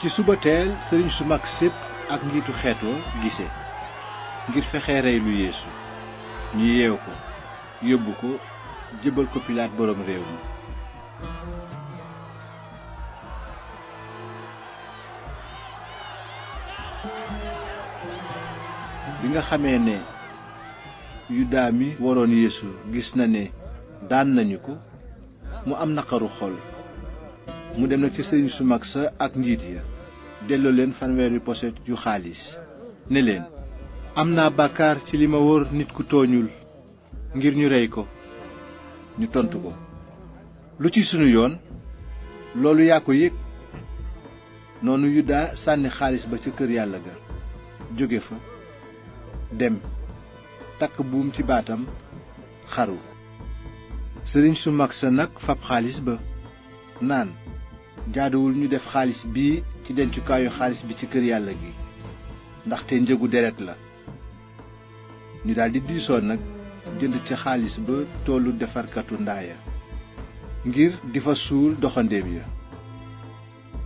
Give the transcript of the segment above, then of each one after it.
ci suba teel sëriñ su mag sépp ak njiitu xeet wa gise ngir fexe rey lu yeesu ñu yeew ko yóbbu ko jébbal ko pilaat boroom réew mi. bi nga xamee ne yudaa mi waroon yeesu gis na ne daan nañu ko mu am naqaru xol mu dem nag ci sëriñ su mag sa ak njiit ya delloo leen 100 poset yu xaalis ne leen am naa bàkkaar ci li ma wóor nit ku tooñul ngir ñu rey ko. ñu tontu ko lu ci sunu yoon loolu yaa ko yëg. noonu yudaa sànni xaalis ba ca kër yàlla ga jóge fa dem takk buum ci baatam xaru. sëriñ su mag sa nag fab xaalis ba naan jaaduwul ñu def xaalis bii ci dencukaayu xaalis bi ci kër yàlla gi ndaxte njëgu deret la. ñu daldi diisoo nag jënd ca xaalis ba toolu defarkatu ndaaya ngir di fa suul doxandéem ya.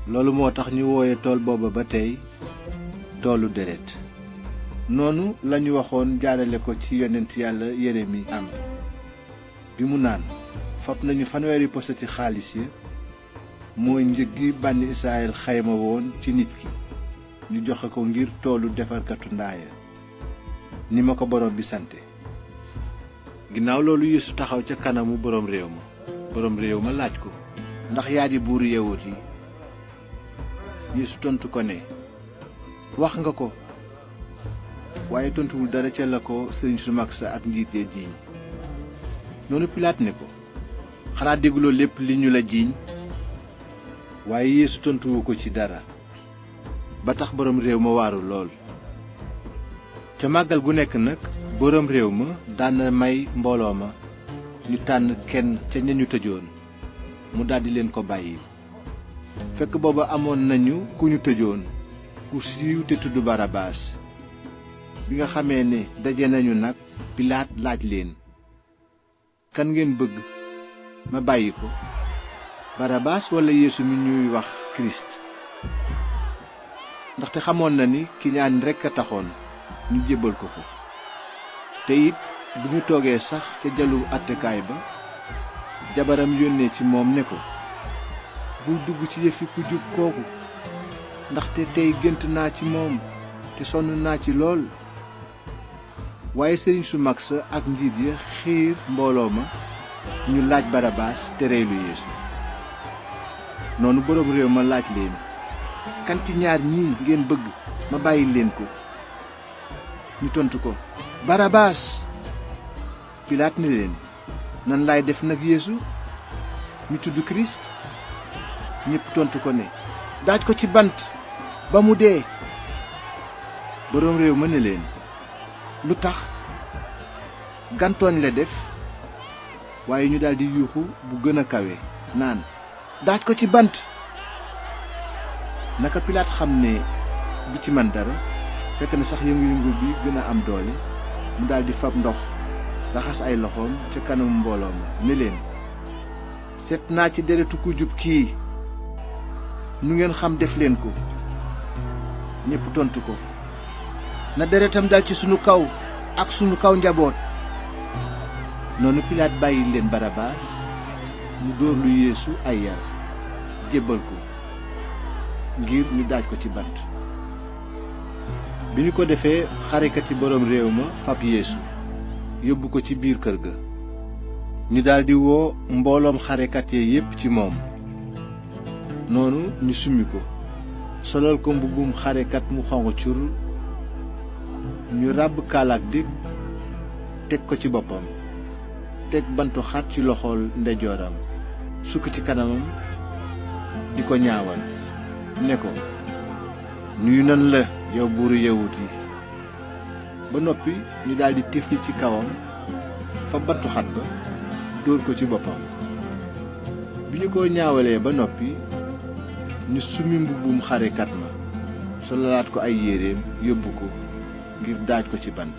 loolu moo tax ñu wooye tool booba ba tey toolu deret. noonu lañu waxoon jaarale ko ci yonent yàlla Yeremi am bi mu naan fab nañu 100 poseti xaalis ya mooy njëg gi bànni Israyil xayma woon ci nit ki ñu joxe ko ngir toolu defarkatu ndaaya ni ma ko borom bi sante. ginnaaw loolu Yeesu taxaw ca kanamu boroom réew ma laaj ko ndax yaa di buuru yawut yi. Yeesu tontu ko ne wax nga ko. waaye tontuwul dara ca la ko sëriñ su mag sa ak njiit ya jiiñ. noonu Pilaat ne ko xanaa dégguloo lépp li ñu la jiiñ. waaye Yeesu tontuwu ko ci dara ba tax boroom réew ma waaru lool. ca màggal gu nekk nag boroom réew ma daan na may mbooloo ma ñu tànn kenn ca ña ñu tëjoon mu daldi leen ko bàyyi. fekk booba amoon nañu ku ñu tëjoon ku siiw te tudd Barabaas. bi nga xamee ne daje nañu nag Pilaat laaj leen kan ngeen bëgg ma bàyyi ko Barabaas walla Yeesu mi ñuy wax Kirist. ndaxte xamoon na ni kiñaan rekk a taxoon ñu jébbal ko ko. te it bu ñu toogee sax ca jalu àttekaay ba jabaram yónnee ci moom ne ko bul dugg ci yëfi ku jub kooku ndaxte tey gént naa ci moom te sonn naa ci lool. waaye sëriñ su mag sa ak njiit ya xiir mbooloo ma ñu laaj Barabaas te rey lu Yeesu. noonu boroom réew ma laaj leen kan ci ñaar ñii ngeen bëgg ma bàyyi leen ko. ñu tontu ko Barabaas. Pilaat ne leen nan laay def nag Yeesu mi tudd Kirist. ñépp tontu ko ne daaj ko ci bant ba mu dee. boroom réew ma ne leen lu tax gantooñ la def. waaye ñu daldi yuuxu bu gën a kawe naan daaj ko ci bant. naka Pilaat xam ne du ci man dara fekk na sax yëngu-yëngu bi gën a am doole mu daldi fab ndox raxas ay loxoom ca kanamu mbooloo ma ne leen seet naa ci deretu ku jub kii nu ngeen xam def leen ko. ñépp tontu ko na deretam dal ci sunu kaw ak sunu kaw njaboot. noonu Pilaat bàyyi leen Barabaas mu dóor lu Yeesu ay yar jébbal ko ngir ñu daaj ko ci bant. bi ñu ko defee xarekati boroom réew ma fab Yeesu yóbbu ko ci biir kër ga. ñu daldi woo mbooloom xarekat ya yépp ci moom. noonu ñu summi ko solal ko mbubbum xarekat mu xonq cur ñu ràbb kaalaak dég teg ko ci boppam teg bantu xat ci loxool ndeyjooram sukk ci kanamam di ko ñaawal ne ko nuyu nan la yow buuru yawut yi. ba noppi ñu daldi tifli ci kawam fa bantu xat ba dóor ko ci boppam. bi ñu ko ñaawalee ba noppi ñu summi mbubbum xarekat ma solalaat ko ay yéreem yóbbu ko ngir daaj ko ci bant.